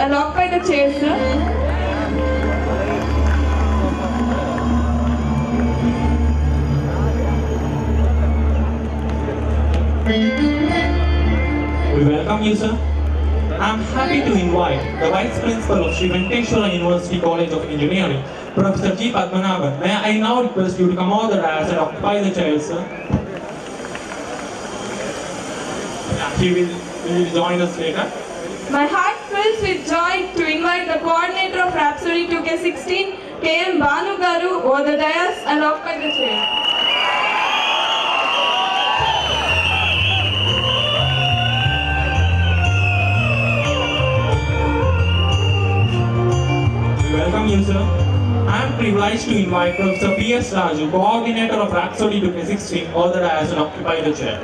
and occupy the chair, sir. We welcome you, sir. I am happy to invite the Vice Principal of Sri Venkateshwara University College of Engineering, Professor G. Padmanabhan. May I now request you to come over the dais and occupy the chair, sir. He will join us later. My heart fills with joy to invite the coordinator of Rhapsody 2K16, K.M. Banu Garu, over the dais and occupy the chair. Welcome you, sir. I am privileged to invite Professor P.S. Raju, coordinator of Rhapsody 2K16, over the dais and occupy the chair.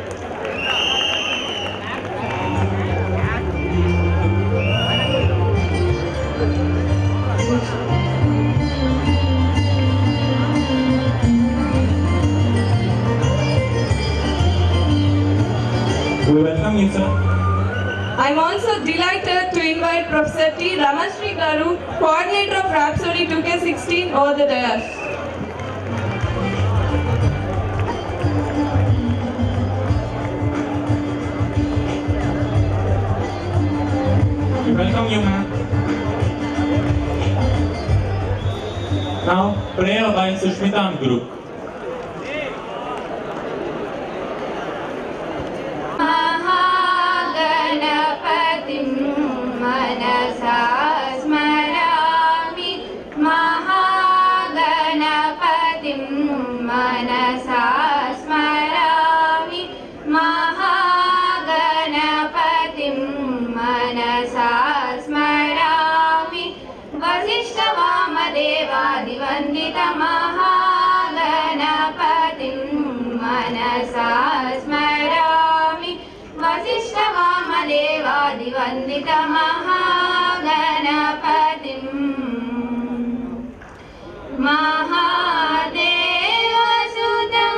We welcome you, sir. I am also delighted to invite Professor T. Ramasri Garu, coordinator of Rhapsody 2K16, over the dais. We welcome you, ma'am. Now, prayer by Sushmita and Guru. वंदित महागणपतिं मनसा स्मरामि वसिष्ठवामदेवादिवन्दित महागणपतिं महादेवसुतं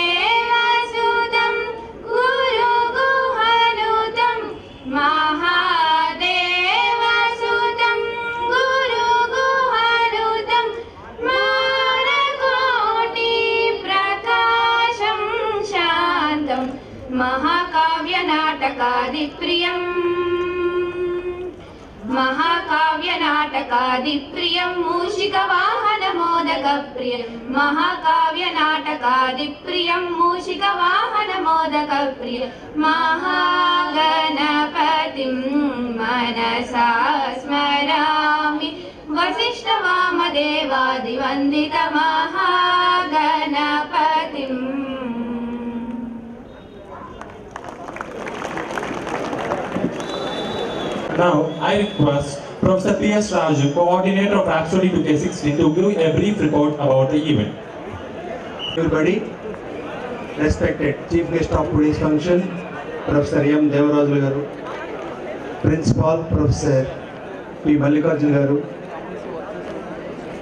महादेवसुतं गुरुगुहनुतं महाकाव्यनाटकादिप्रियं मूषिकवाहनमोदकप्रियं महाकाव्यनाटकादिप्रियं मूषिकवाहनमोदकप्रियं महागणपतिं मनसा स्मरामि वसिष्ठवामदेवादिवन्दित महागणपतिम् Now, I request Professor P.S. Raju, coordinator of Rhapsody 2K16, to give a brief report about the event. Everybody, respected Chief Guest of today's function, Professor M. Devaraju Garu, Principal Professor P. Mallikarjun Garu,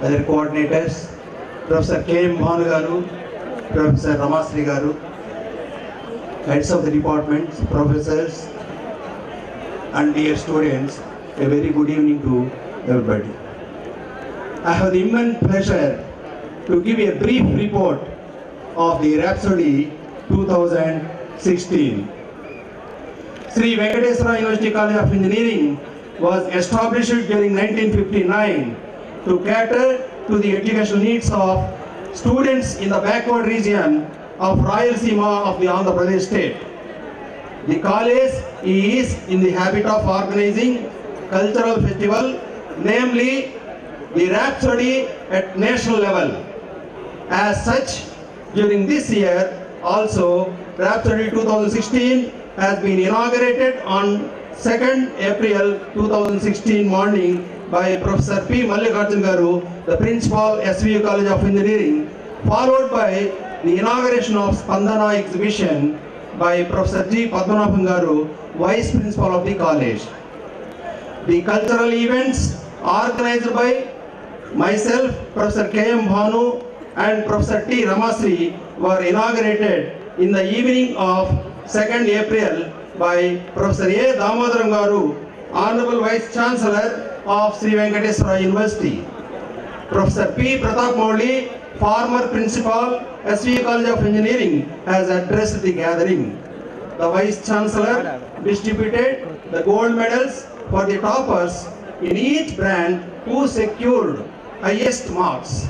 other coordinators, Professor K.M. Bhanu Garu, Professor Ramasri Garu, heads of the departments, professors, and dear students, a very good evening to everybody. I have the immense pleasure to give a brief report of the Rhapsody 2016. Sri Venkateshwara University College of Engineering was established during 1959 to cater to the educational needs of students in the backward region of Rayalaseema of the Andhra Pradesh state. The college is in the habit of organizing cultural festival, namely the Rhapsody at national level. As such, during this year also, Rhapsody 2016 has been inaugurated on 2nd April 2016 morning by Professor P. Mallikarjun Garu, the Principal, SVU College of Engineering, followed by the inauguration of Spandana exhibition by Professor G. Padmanabhan Garu, Vice Principal of the college. The cultural events organized by myself, Professor K.M. Bhanu and Professor T. Ramasri were inaugurated in the evening of 2nd April by Professor A. Damodaram Garu, Honorable Vice Chancellor of Sri Venkateswara University. Professor P. Pratap Mouli, former Principal, SV College of Engineering, has addressed the gathering. The Vice Chancellor distributed the gold medals for the toppers in each brand who secured highest marks.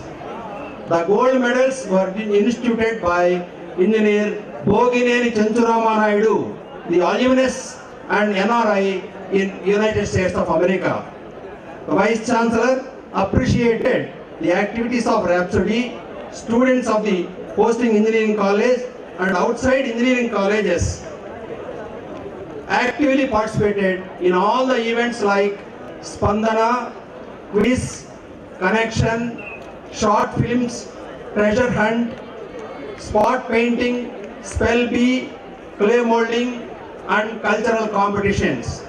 The gold medals were instituted by Engineer Bogineni Chanturama Naidu, the alumnus and NRI in United States of America. The Vice Chancellor appreciated the activities of Rhapsody, students of the Posting Engineering College and outside engineering colleges actively participated in all the events like Spandana, quiz, connection, short films, treasure hunt, spot painting, spell bee, clay molding and cultural competitions.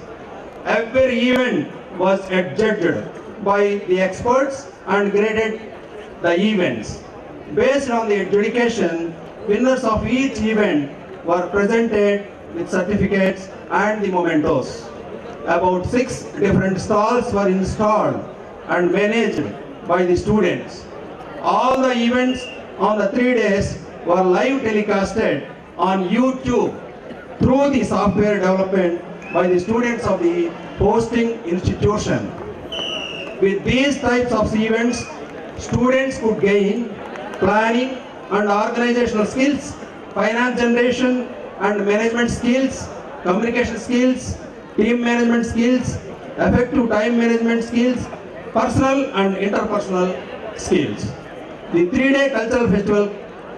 Every event was adjudged by the experts and graded the events. Based on the adjudication, winners of each event were presented with certificates and the mementos. About 6 different stalls were installed and managed by the students. All the events on the 3 days were live telecasted on YouTube through the software development by the students of the Posting Institution. With these types of events, students could gain planning and organizational skills, finance generation and management skills, communication skills, team management skills, effective time management skills, personal and interpersonal skills. The 3-day cultural festival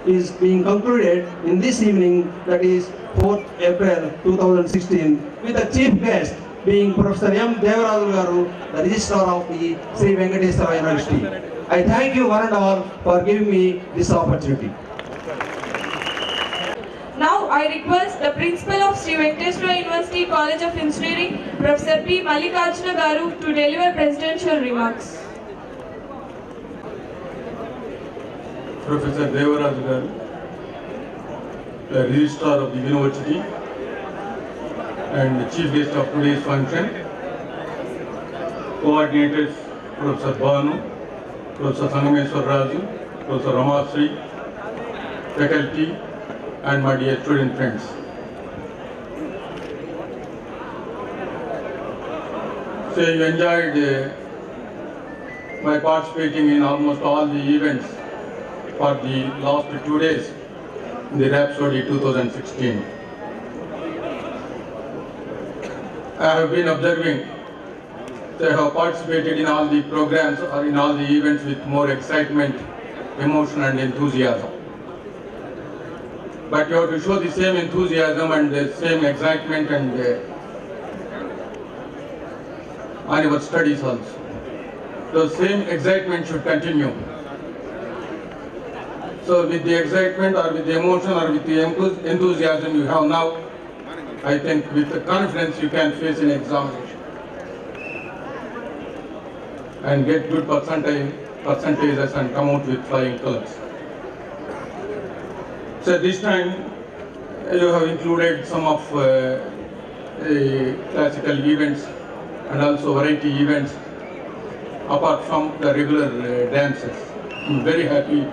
is being concluded in this evening, that is 4th April 2016, with the chief guest being Professor M. Devaraju Garu, the Registrar of the Sri Venkateswara University. I thank you one and all for giving me this opportunity. Now I request the Principal of Sri Venkateswara University College of Engineering, Professor P. Mallikarjuna Garu, to deliver presidential remarks. Professor Devaraju Garu, the Registrar of the University and the Chief Guest of today's function, coordinators Professor Banu, Professor Sangameswar Raju, Professor Ramasri, faculty and my dear student friends. So you enjoyed by participating in almost all the events for the last 2 days in the Rhapsody 2016. I have been observing they have participated in all the programs or in all the events with more excitement, emotion and enthusiasm. But you have to show the same enthusiasm and the same excitement and on your studies also. The same excitement should continue. So with the excitement or with the emotion or with the enthusiasm you have now, I think with the confidence you can face an examination and get good percentages and come out with flying colors. So this time you have included some of classical events and also variety events apart from the regular dances. I'm very happy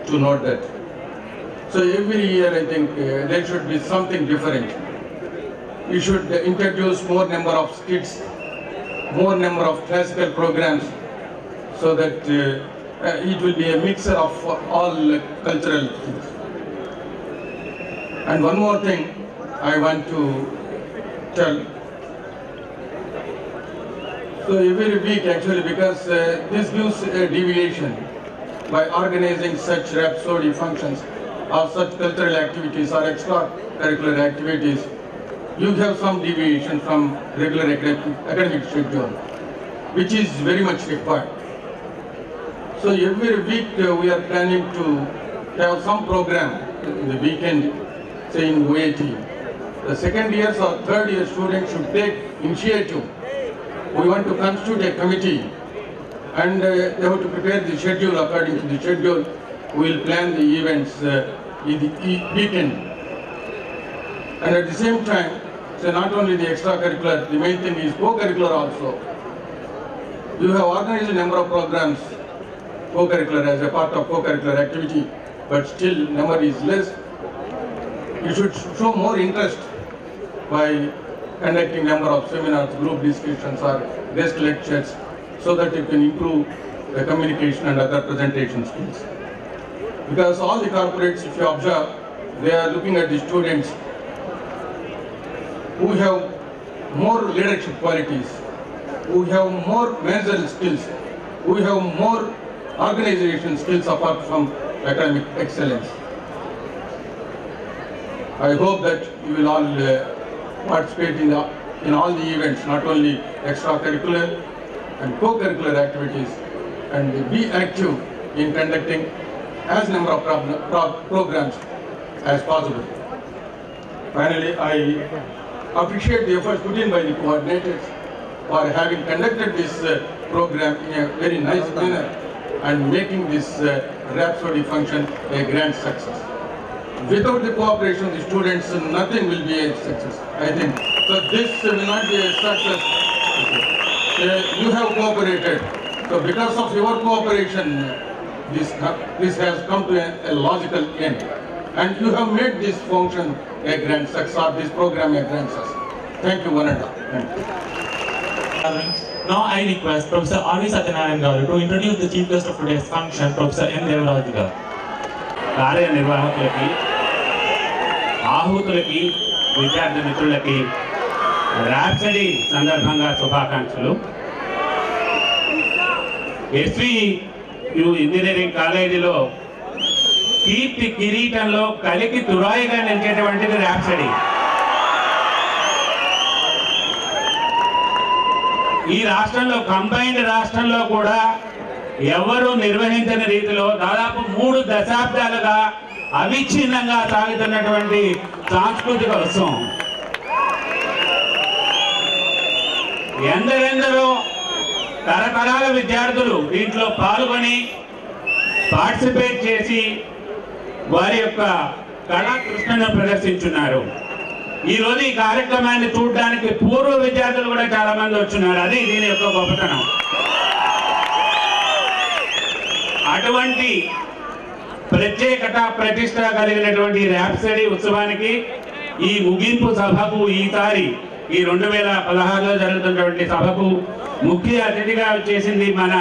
to note that. So every year I think there should be something different. You should introduce more number of skits, more number of classical programs, so that it will be a mixture of all cultural things. And one more thing I want to tell. So every week actually, because this gives a deviation by organizing such Rhapsody functions or such cultural activities or extracurricular activities, you have some deviation from regular academic schedule, which is very much required. So every week we are planning to have some program in the weekend, say in OAT. The second years or third year students should take initiative. We want to constitute a committee and they have to prepare the schedule. According to the schedule, we will plan the events in the weekend. And at the same time, So not only the extracurricular, the main thing is co-curricular also. You have organized a number of programs, co-curricular as a part of co-curricular activity, but still number is less. You should show more interest by conducting number of seminars, group discussions or guest lectures so that you can improve the communication and other presentation skills. Because all the corporates, if you observe, they are looking at the students who have more leadership qualities, who have more managerial skills, who have more organization skills apart from academic excellence. I hope that you will all participate in all the events, not only extracurricular and co-curricular activities, and be active in conducting as number of programs as possible. Finally, I appreciate the efforts put in by the coordinators for having conducted this program in a very nice manner and making this Rhapsody function a grand success. Without the cooperation of the students, nothing will be a success, I think. So this will not be a success. You have cooperated. So because of your cooperation, this has come to a logical end. And you have made this function a grand success, this program a grand success. Thank you, one and all. Thank you. Now I request Professor R.V. Satyanarayan Garu to introduce the chief guest of today's function, Professor M. Devaraju Garu. కార్యనిర్వాహకులకి, ఆహుతులకి, విద్యార్థి మిత్రులకి ర్యాప్సడీ సందర్భంగా శుభాకాంక్షలు. SVU engineering కాలేజీలో కీర్తి కిరీటంలో కలికి తురాయిగా నిలిచేటువంటిది ర్యాప్సడీ. ఈ రాష్ట్రంలో, combined రాష్ట్రంలో కూడా ఎవరు నిర్వహించని రీతిలో దాదాపు 3 దశాబ్దాలుగా అవిచ్ఛిన్నంగా సాగుతున్నటువంటి సాంస్కృతిక ఉత్సవం. ఎందరెందరో తరతరాల విద్యార్థులు దీంట్లో పాల్గొని పార్టిసిపేట్ చేసి వారి యొక్క కళాకృష్ణను ప్రదర్శించున్నారు. ఈరోజు ఈ కార్యక్రమాన్ని చూడడానికి పూర్వ విద్యార్థులు కూడా చాలా మంది వచ్చున్నారు. అది దీని యొక్క గొప్పతనం. అటువంటి ప్రత్యేకత, ప్రతిష్ట కలిగినటువంటి ర్యాప్సడీ ఉత్సవానికి, ఈ ముగింపు సభకు, ఈసారి ఈ 2016లో జరుగుతున్నటువంటి సభకు ముఖ్య అతిథిగా వచ్చేసింది మన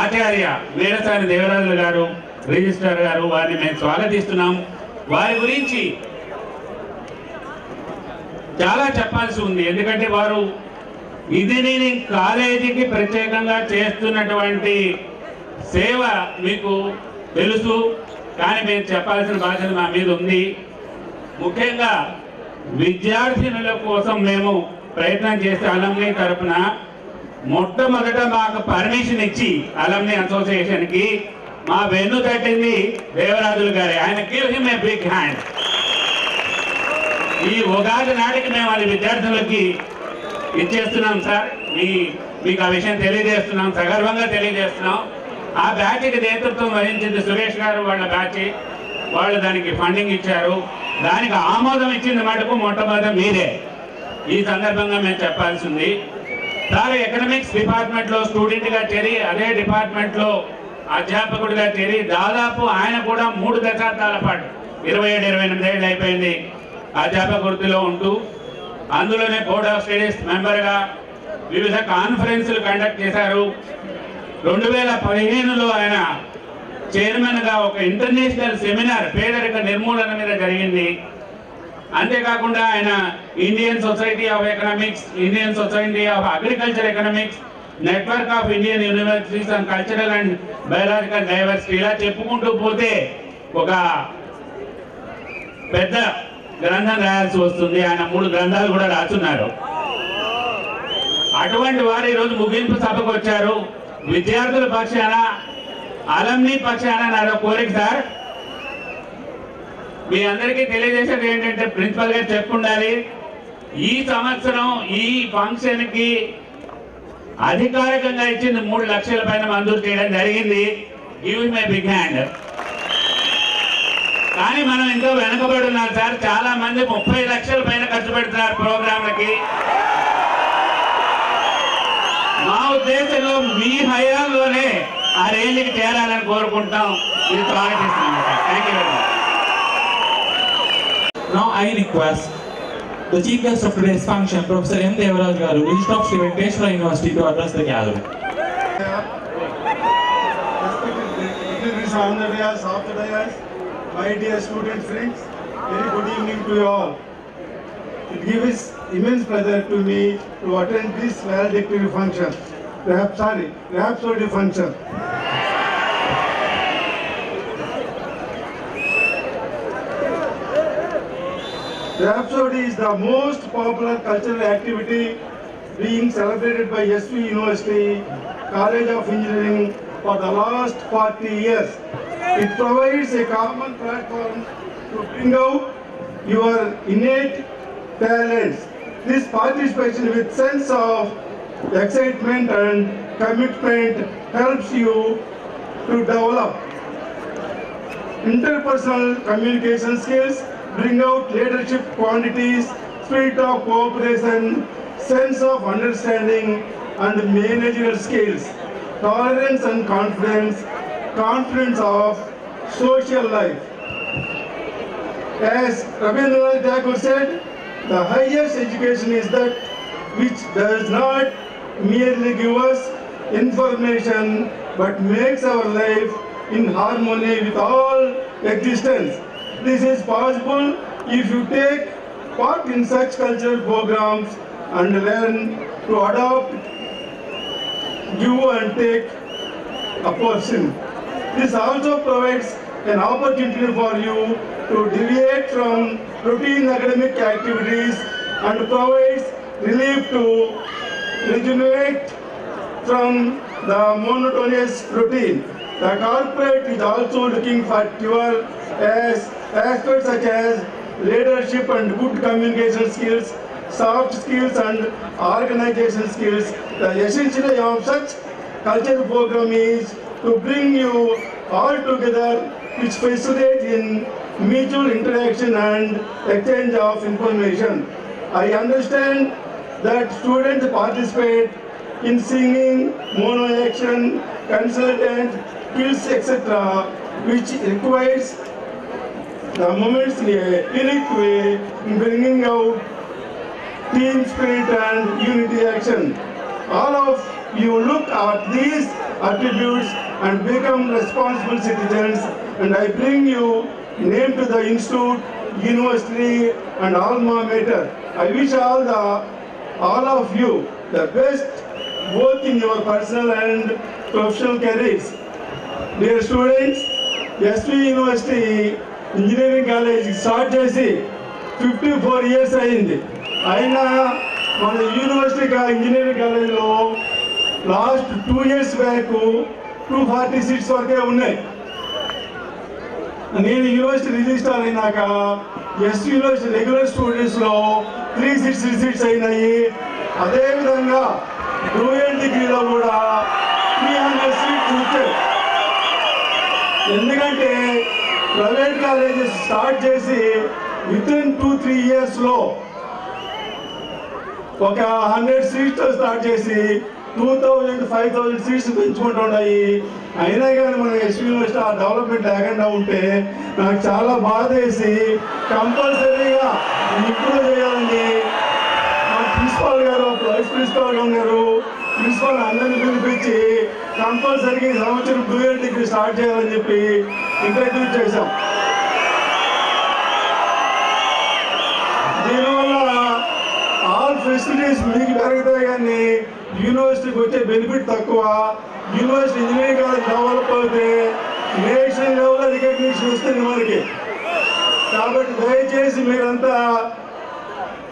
ఆచార్య వీరసాని దేవరాజు గారు, రిజిస్ట్రార్ గారు. వారిని మేము స్వాగతిస్తున్నాం. వారి గురించి చాలా చెప్పాల్సి ఉంది. ఎందుకంటే వారు ఇంజనీరింగ్ కాలేజీకి ప్రత్యేకంగా చేస్తున్నటువంటి సేవ మీకు తెలుసు, కానీ మేము చెప్పాల్సిన బాధ్యత మా మీద ఉంది. ముఖ్యంగా విద్యార్థినుల కోసం మేము ప్రయత్నం చేసే అలమ్ని తరఫున మొట్టమొదట మాకు పర్మిషన్ ఇచ్చి అలమ్ని అసోసియేషన్కి మా వెన్ను తట్టింది దేవరాజులు గారే. ఆయన give him a big hand. ఈ ఉగాది నాటికి మేము అది విద్యార్థులకి ఇచ్చేస్తున్నాం సార్. మీకు ఆ విషయం తెలియజేస్తున్నాం, సగర్వంగా తెలియజేస్తున్నాం. ఆ బ్యాచ్కి నేతృత్వం వహించింది సురేష్ గారు, వాళ్ళ బ్యాచ్. వాళ్ళు దానికి ఫండింగ్ ఇచ్చారు. దానికి ఆమోదం ఇచ్చింది మటుకు మొట్టమొదటి మీరే. ఈ సందర్భంగా మేము చెప్పాల్సింది, సార్ ఎకనామిక్స్ డిపార్ట్మెంట్లో స్టూడెంట్గా చేరి, అదే డిపార్ట్మెంట్లో అధ్యాపకుడిగా చేరి దాదాపు ఆయన కూడా 3 దశాబ్దాల పాటు 27-28 ఏళ్ళు అయిపోయింది అధ్యాపక వృత్తిలో ఉంటూ, అందులోనే బోర్డ్ ఆఫ్ స్టడీస్ మెంబర్గా వివిధ కాన్ఫరెన్సులు కండక్ట్ చేశారు. 2015లో ఆయన చైర్మన్గా ఒక ఇంటర్నేషనల్ సెమినార్ పేదరిక నిర్మూలన మీద జరిగింది. అంతేకాకుండా ఆయన Indian society of economics, Indian society of agriculture economics, network of Indian universities and cultural and biological diversity, ఇలా చెప్పుకుంటూ పోతే ఒక పెద్ద గ్రంథం రాయాల్సి వస్తుంది. ఆయన 3 గ్రంథాలు కూడా రాస్తున్నారు. అటువంటి వారు ఈరోజు ముగింపు సభకు వచ్చారు. విద్యార్థుల పక్షాన, అలమ్ని పక్షాన నాదో కోరిక సార్, మీ అందరికీ తెలియజేసేది ఏంటంటే, ప్రిన్సిపల్ గారు చెప్పుండాలి, ఈ సంవత్సరం ఈ ఫంక్షన్కి అధికారికంగా ఇచ్చింది 3 లక్షల పైన మంజూరు చేయడం జరిగింది. Give him a big hand. కానీ మనం ఇంకా వెనకబడి ఉన్నాం సార్. చాలా మంది 30 లక్షల పైన ఖర్చు పెడుతున్నారు ప్రోగ్రాంలకి. మా ఉద్దేశంలో మీ హయాంలోనే ఆ రేంజ్కి చేరాలని కోరుకుంటాం. ఇది స్వాగతిస్తున్నాం sir. Thank you very much. Now I request the chief guest of today's function, Professor M. Devaraj Garu, Registrar of Sri Venkateshwara University, to address the gathering. Dignitaries on the dais, off the dais, my dear student friends, very good evening to you all. It gives immense pleasure to me to attend this valedictory function, rhapsody function. Rhapsody is the most popular cultural activity being celebrated by SV University College of Engineering for the last 40 years. It provides a common platform to bring out your innate talents. This participation with sense of excitement and commitment helps you to develop interpersonal communication skills, bring out leadership qualities, spirit of cooperation, sense of understanding and managerial skills, tolerance and confidence of social life. As Rabindranath Tagore said, the highest education is that which does not merely give us information but makes our life in harmony with all existence. This is possible if you take part in such cultural programs and learn to adopt, give and take a portion. This also provides an opportunity for you to deviate from routine academic activities and provides relief to rejuvenate from the monotonous routine. The corporate is also looking for your aspects such as leadership and good communication skills, soft skills and organization skills. The essential of such cultural program is to bring you all together, which facilitate in mutual interaction and exchange of information. I understand that students participate in singing, mono action, consultant, skills, etc., which requires the moments in a unique way in bringing out team spirit and unity action. All of you look at these attributes and become responsible citizens, and I bring you name to the institute, university and alma mater. I wish all of you the best both in your personal and professional careers. Dear students, SV University engineering college start చేసి 54 years అయింది. అయినా మన university engineering కాలేజ్లో last 2 years back 240 seats వరకే ఉన్నాయి. నేను university register అయినాక SV university regular స్టూడెంట్స్లో 360 seats అయినాయి. అదేవిధంగా డ్యూయల్ డిగ్రీలో కూడా 300 seats వచ్చాయి. ఎందుకంటే ప్రైవేట్ కాలేజెస్ స్టార్ట్ చేసి వితిన్ 2-3 yearsలో ఒక 100 seats స్టార్ట్ చేసి 2000-5000 seats పెంచుకుంటూ ఉన్నాయి. అయినా కానీ మన ఎస్వి యూనివర్సిటీ ఆ డెవలప్మెంట్ లేకుండా ఉంటే నాకు చాలా బాధ వేసి కంపల్సరీగా ఇంప్రూవ్ చేయాలని మా ప్రిన్సిపాల్ గారు, వైస్ ప్రిన్సిపాల్ ఉన్నారు, ప్రిన్సిపాల్ అందరినీ పిలిపించి కంపల్సరీగా ఈ సంవత్సరం డ్యూయల్ డిగ్రీ స్టార్ట్ చేయాలని చెప్పి ఇంట్రడ్యూస్ చేశాం. దీనివల్ల ఆల్ ఫెసిలిటీస్ మీకు పెరుగుతాయి కానీ యూనివర్సిటీకి వచ్చే బెనిఫిట్ తక్కువ. యూనివర్సిటీ ఇంజనీరింగ్ కాలేజ్ డెవలప్ అవుతే నేషనల్ లెవెల్లో రికగ్నిషన్ వస్తుంది మనకి. కాబట్టి దయచేసి మీరంతా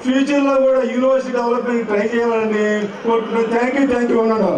ఫ్యూచర్లో కూడా యూనివర్సిటీ డెవలప్మెంట్ ట్రై చేయాలని కోరుకుంటున్నాను. థ్యాంక్ యూ అన్నాడు.